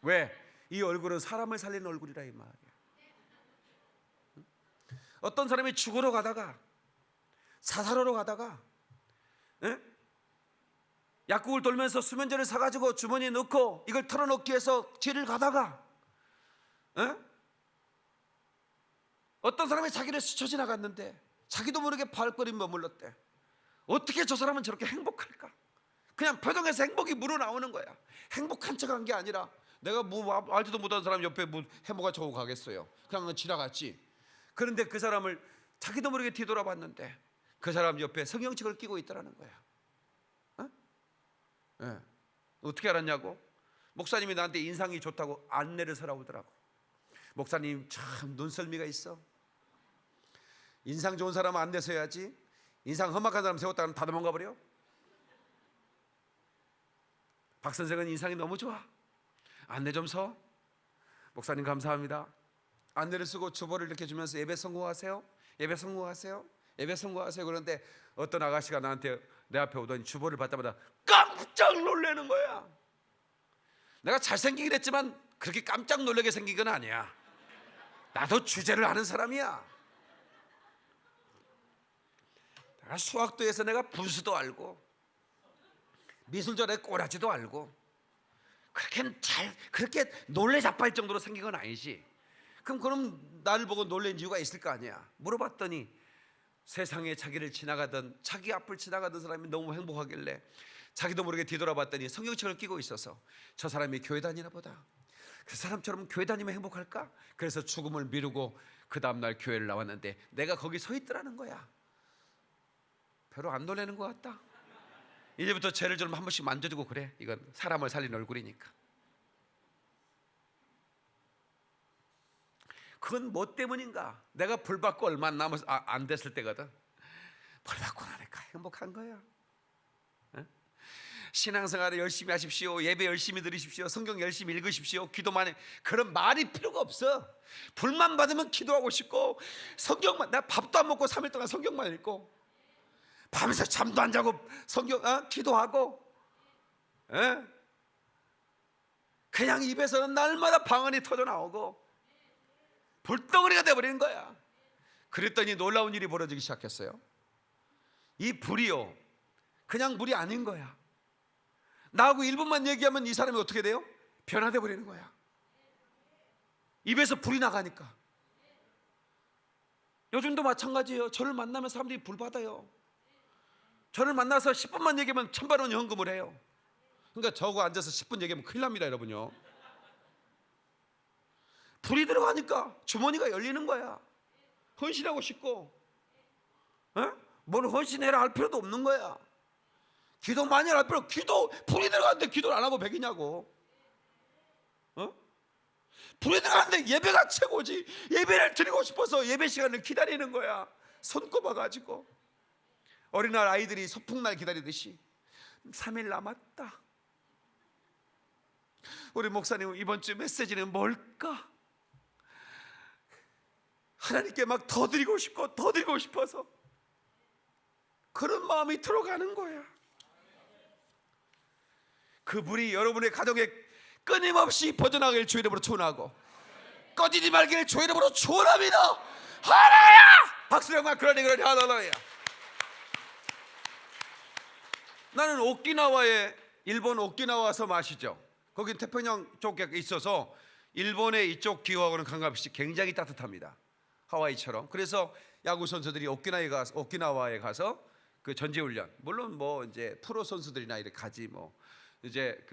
왜? 이 얼굴은 사람을 살리는 얼굴이라 이 말이야. 어떤 사람이 죽으러 가다가 사살하러 가다가 약국을 돌면서 수면제를 사가지고 주머니에 넣고 이걸 털어넣기 위해서 길을 가다가 어떤 사람이 자기를 스쳐 지나갔는데 자기도 모르게 발걸음이 머물렀대. 어떻게 저 사람은 저렇게 행복할까? 그냥 표정에서 행복이 물어나오는 거야. 행복한 척한 게 아니라 내가 뭐 알지도 못하는 사람 옆에 뭐 해모가 저고 가겠어요. 그냥 지나갔지. 그런데 그 사람을 자기도 모르게 뒤돌아봤는데 그 사람 옆에 성경책을 끼고 있더라는 거야. 어떻게 알았냐고? 목사님이 나한테 인상이 좋다고 안내를 서라오더라고. 목사님 참 눈썰미가 있어. 인상 좋은 사람은 안내 서야지. 인상 험악한 사람 세웠다가 다 도망가 버려. 박 선생은 인상이 너무 좋아. 안내 좀 서. 목사님 감사합니다. 안내를 쓰고 주보를 이렇게 주면서 예배 성공하세요. 예배 성공하세요. 예배 성공하세요. 그런데 어떤 아가씨가 나한테 내 앞에 오더니 주보를 받자마자 깜짝 놀라는 거야. 내가 잘생기긴 했지만 그렇게 깜짝 놀라게 생긴 건 아니야. 나도 주제를 아는 사람이야. 내가 수학도에서 내가 분수도 알고 미술전에 꼬라지도 알고 그렇게 놀래 자빠질 정도로 생긴 건 아니지. 그럼 나를 보고 놀란 이유가 있을 거 아니야. 물어봤더니 세상에 자기를 지나가던 자기 앞을 지나가던 사람이 너무 행복하길래 자기도 모르게 뒤돌아봤더니 성경책을 끼고 있어서 저 사람이 교회 다니나 보다. 그 사람처럼 교회 다니면 행복할까? 그래서 죽음을 미루고 그 다음날 교회를 나왔는데 내가 거기 서 있더라는 거야. 별로 안 놀라는 것 같다. 이제부터 죄를 좀 한 번씩 만져주고 그래. 이건 사람을 살린 얼굴이니까. 그건 뭐 때문인가? 내가 불 받고 얼마 안 됐을 때거든. 불 받고 나니까 행복한 거야. 신앙생활을 열심히 하십시오. 예배 열심히 드리십시오. 성경 열심히 읽으십시오. 기도만 해. 그런 말이 필요가 없어. 불만 받으면 기도하고 싶고 성경만, 나 밥도 안 먹고 3일 동안 성경만 읽고 밤새 잠도 안 자고 성경 기도하고 그냥 입에서는 날마다 방언이 터져 나오고 불덩어리가 돼버리는 거야. 그랬더니 놀라운 일이 벌어지기 시작했어요. 이 불이요 그냥 물이 아닌 거야. 나하고 1분만 얘기하면 이 사람이 어떻게 돼요? 변화돼 버리는 거야. 입에서 불이 나가니까. 요즘도 마찬가지예요. 저를 만나면 사람들이 불 받아요. 저를 만나서 10분만 얘기하면 1,000만 원 현금을 해요. 그러니까 저거 앉아서 10분 얘기하면 큰일 납니다, 여러분요. 불이 들어가니까 주머니가 열리는 거야. 헌신하고 싶고, 뭘 헌신해라 할 필요도 없는 거야. 기도 많이 할 필요, 불이 들어가는데 기도를 안 하고 배기냐고. 불이 들어가는데 예배가 최고지. 예배를 드리고 싶어서 예배 시간을 기다리는 거야. 손꼽아 가지고. 어린날 아이들이 소풍날 기다리듯이 3일 남았다. 우리 목사님 이번 주 메시지는 뭘까? 하나님께 막 더 드리고 싶고 더 드리고 싶어서 그런 마음이 들어가는 거야. 그 불이 여러분의 가정에 끊임없이 퍼져나가길 주의 이름으로 축원하고 꺼지지 말기를 주의 이름으로 축원합니다. 할렐루야! 박수령만 그러니 할렐루야. 나는 오키나와에 일본 오키나와 섬 아시죠? 거긴 태평양 쪽에 있어서 일본의 이쪽 기후하고는 관계없이 굉장히 따뜻합니다. 하와이처럼. 그래서 야구 선수들이 오키나와에 가서 그 전지훈련, 물론 뭐 이제 프로 선수들이나 이렇게 가지 뭐 이제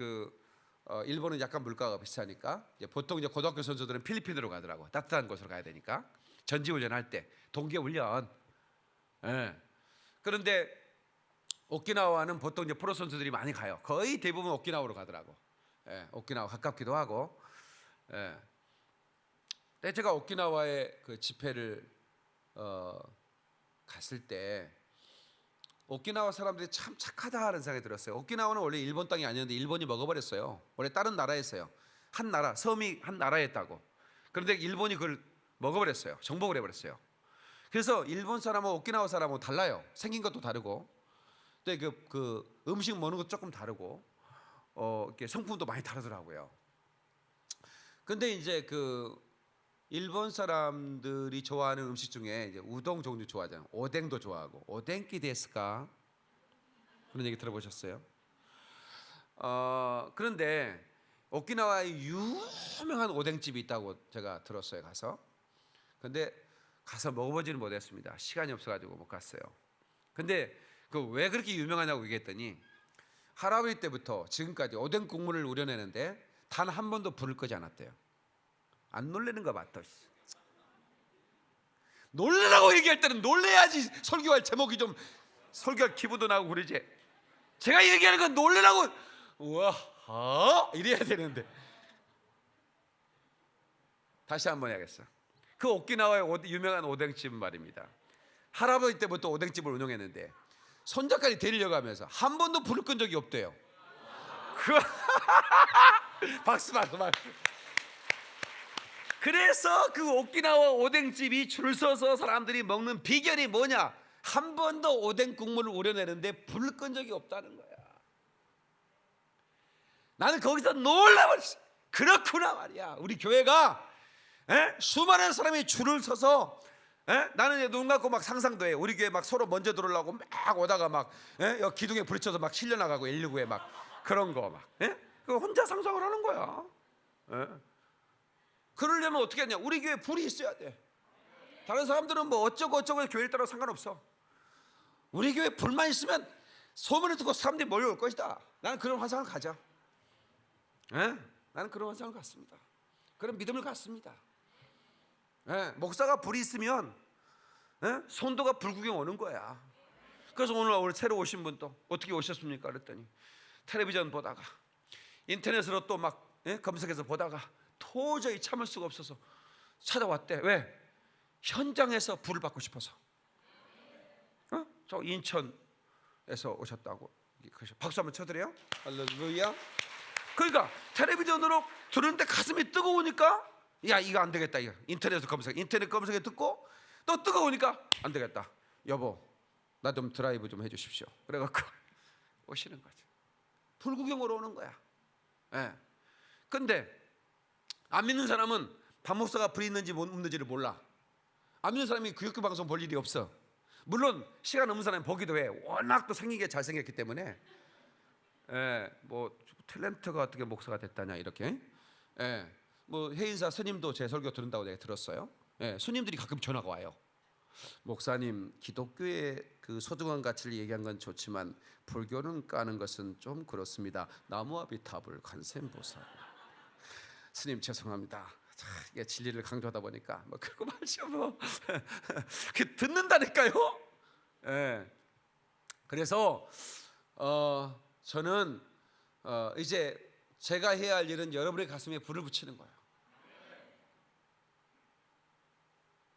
일본은 약간 물가가 비싸니까 이제 보통 이제 고등학교 선수들은 필리핀으로 가더라고. 따뜻한 곳으로 가야 되니까 전지훈련 할 때 동계훈련. 그런데 오키나와는 보통 이제 프로 선수들이 많이 가요. 거의 대부분 오키나와로 가더라고. 오키나와 가깝기도 하고. 근데 제가 오키나와에 그 집회를 갔을 때 오키나와 사람들이 참 착하다 하는 생각이 들었어요. 오키나와는 원래 일본 땅이 아니었는데 일본이 먹어버렸어요. 원래 다른 나라였어요. 한 나라, 섬이 한 나라였다고. 그런데 일본이 그걸 먹어버렸어요. 정복을 해버렸어요. 그래서 일본 사람하고 오키나와 사람하고 달라요. 생긴 것도 다르고, 근데 그 음식 먹는 것도 조금 다르고, 이렇게 성품도 많이 다르더라고요. 근데 이제 그 일본 사람들이 좋아하는 음식 중에 이제 우동 종류 좋아하잖아요. 오뎅도 좋아하고. 오뎅끼 데스까? 그런 얘기 들어보셨어요? 그런데 오키나와에 유명한 오뎅집이 있다고 제가 들었어요. 가서. 근데 가서 먹어보지는 못했습니다. 시간이 없어가지고 못 갔어요. 근데 그 왜 그렇게 유명하냐고 얘기했더니 할아버지 때부터 지금까지 오뎅 국물을 우려내는데 단 한 번도 불을 끄지 않았대요. 안 놀래는 거 맞다. 놀래라고 얘기할 때는 놀래야지. 설교할 제목이 좀 설교할 기분도 나고 그러지. 제가 얘기하는 건 놀래라고 우와 이래야 되는데 다시 한번 해야겠어. 그 오키나와의 유명한 오뎅집 말입니다. 할아버지 때부터 오뎅집을 운영했는데 손자까지 데리려고 하면서 한 번도 불을 끈 적이 없대요. 박수. 그래서 그 오키나와 오뎅집이 줄 서서 사람들이 먹는 비결이 뭐냐? 한 번도 오뎅 국물을 우려내는데 불을 끈 적이 없다는 거야. 나는 거기서 놀라버렸어. 그렇구나 말이야. 우리 교회가 수많은 사람이 줄을 서서 나는 눈 감고 막 상상도 해. 우리 교회 막 서로 먼저 들어오려고 막 오다가 막 여기 기둥에 부딪혀서 막 실려나가고 119에 막 그런 거 막 그거 혼자 상상을 하는 거야. 그러려면 어떻게 하냐? 우리 교회 불이 있어야 돼. 다른 사람들은 뭐 어쩌고 교회에 따라 상관없어. 우리 교회 불만 있으면 소문을 듣고 사람들이 몰려올 것이다. 나는 그런 환상을 가져. 나는 그런 환상을 갖습니다. 그런 믿음을 갖습니다. 목사가 불이 있으면 성도가 불구경 오는 거야. 그래서 오늘 새로 오신 분도 어떻게 오셨습니까? 그랬더니 텔레비전 보다가 인터넷으로 또 막 검색해서 보다가 도저히 참을 수가 없어서 찾아왔대. 왜? 현장에서 불을 받고 싶어서. 저 인천에서 오셨다고. 박수 한번 쳐드려요. 할렐루야. 그러니까 텔레비전으로 들었는데 가슴이 뜨거우니까 야 이거 안 되겠다. 이거 인터넷 검색에 듣고 또 뜨거우니까 안 되겠다. 여보 나 좀 드라이브 좀 해주십시오. 그래갖고 오시는 거죠. 불구경으로 오는 거야. 근데 안 믿는 사람은 박 목사가 불이 있는지 없는지를 몰라. 안 믿는 사람이 구역교 방송 볼 일이 없어. 물론 시간 없는 사람이 보기도 해. 워낙 또 생긴 게 잘생겼기 때문에 뭐 탤런트가 어떻게 목사가 됐다냐 이렇게. 뭐 해인사 스님도 제 설교 들은다고 내가 들었어요. 스님들이 가끔 전화가 와요. 목사님 기독교의 그 소중한 가치를 얘기한 건 좋지만 불교는 까는 것은 좀 그렇습니다. 나무아비타불 관세음보살. 스님 죄송합니다. 이게 진리를 강조하다 보니까 뭐 그거 말죠 뭐. 듣는다니까요. 그래서 저는 이제 제가 해야 할 일은 여러분의 가슴에 불을 붙이는 거예요.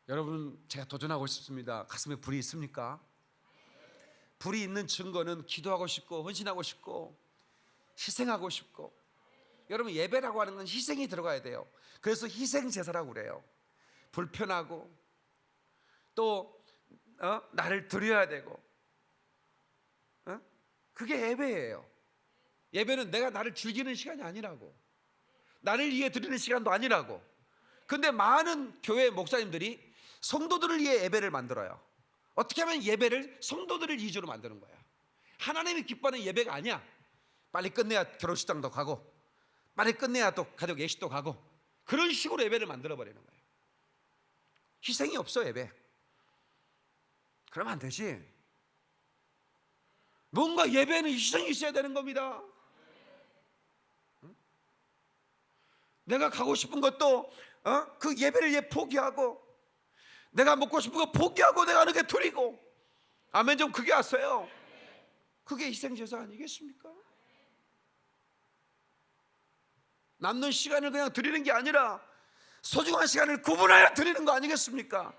여러분 제가 도전하고 싶습니다. 가슴에 불이 있습니까? 불이 있는 증거는 기도하고 싶고 헌신하고 싶고 희생하고 싶고. 여러분 예배라고 하는 건 희생이 들어가야 돼요. 그래서 희생 제사라고 그래요. 불편하고 또 나를 드려야 되고 그게 예배예요. 예배는 내가 나를 즐기는 시간이 아니라고. 나를 위해 드리는 시간도 아니라고. 근데 많은 교회 목사님들이 성도들을 위해 예배를 만들어요. 어떻게 하면 예배를 성도들을 위주로 만드는 거야. 하나님이 기뻐하는 예배가 아니야. 빨리 끝내야 결혼식장도 가고 빨리 끝내야 또 가족 예식도 가고 그런 식으로 예배를 만들어버리는 거예요. 희생이 없어 예배. 그러면 안 되지. 뭔가 예배는 희생이 있어야 되는 겁니다. 내가 가고 싶은 것도 그 예배를 위해 포기하고 내가 먹고 싶은 거 포기하고 내가 하는 게 드리고. 아멘 좀 크게 하세요. 그게 희생제사 아니겠습니까? 남는 시간을 그냥 드리는 게 아니라 소중한 시간을 구분하여 드리는 거 아니겠습니까?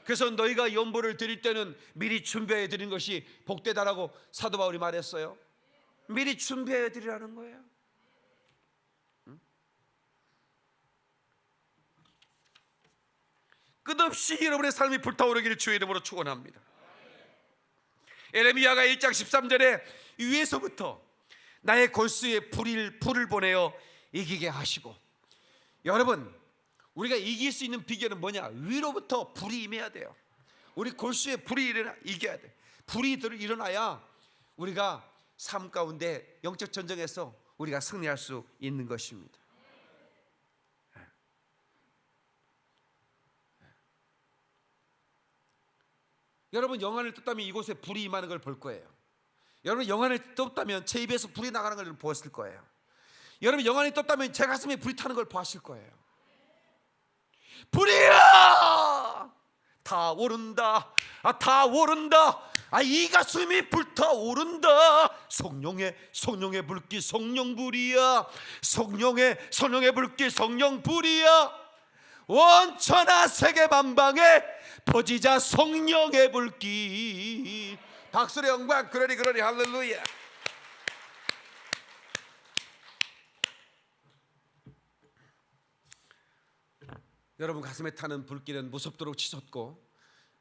그래서 너희가 연보를 드릴 때는 미리 준비해 드리는 것이 복되다라고 사도 바울이 말했어요. 미리 준비해 드리라는 거예요. 끝없이 여러분의 삶이 불타오르기를 주의 이름으로 축원합니다. 에레미야가 1장 13절에 위에서부터 나의 골수에 불을 보내어 이기게 하시고. 여러분 우리가 이길 수 있는 비결은 뭐냐? 위로부터 불이 임해야 돼요. 우리 골수에 불이 이겨야 돼. 불이 일어나야 우리가 삶 가운데 영적 전쟁에서 우리가 승리할 수 있는 것입니다. 여러분 영안을 떴다면 이곳에 불이 임하는 걸 볼 거예요. 여러분 영안을 떴다면 제 입에서 불이 나가는 걸 보았을 거예요. 여러분 영안이 떴다면 제 가슴에 불이 타는 걸 보았을 거예요. 불이야! 다 오른다. 다 오른다. 이 가슴이 불타오른다. 성령의 불길 성령불이야. 성령의 불길 성령불이야. 온 천하 세계 만방에 퍼지자 성령의 불길. 박수의 영광. 그러리 그러리. 할렐루야. 여러분 가슴에 타는 불길은 무섭도록 치솟고,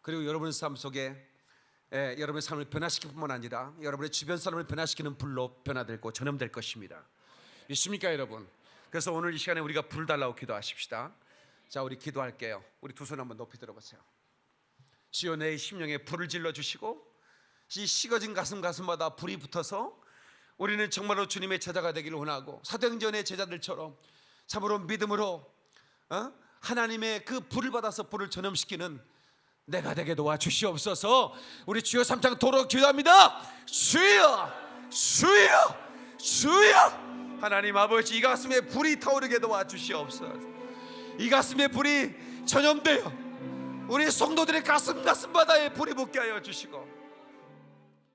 그리고 여러분의 삶 속에 여러분의 삶을 변화시킬 뿐만 아니라 여러분의 주변 사람을 변화시키는 불로 변화되고 전염될 것입니다. 믿습니까 여러분? 그래서 오늘 이 시간에 우리가 불 달라고 기도하십시다. 자, 우리 기도할게요. 우리 두 손 한번 높이 들어보세요. 주여, 내 심령에 불을 질러주시고 이 식어진 가슴마다 불이 붙어서 우리는 정말로 주님의 제자가 되기를 원하고, 사도행전의 제자들처럼 참으로 믿음으로 하나님의 그 불을 받아서 불을 전염시키는 내가 되게 도와주시옵소서. 우리 주여 3장 도로 기도합니다. 주여, 주여, 주여. 하나님 아버지, 이 가슴에 불이 타오르게 도와주시옵소서. 이 가슴에 불이 전염되어 우리 성도들의 가슴 바다에 불이 붙게 하여 주시고,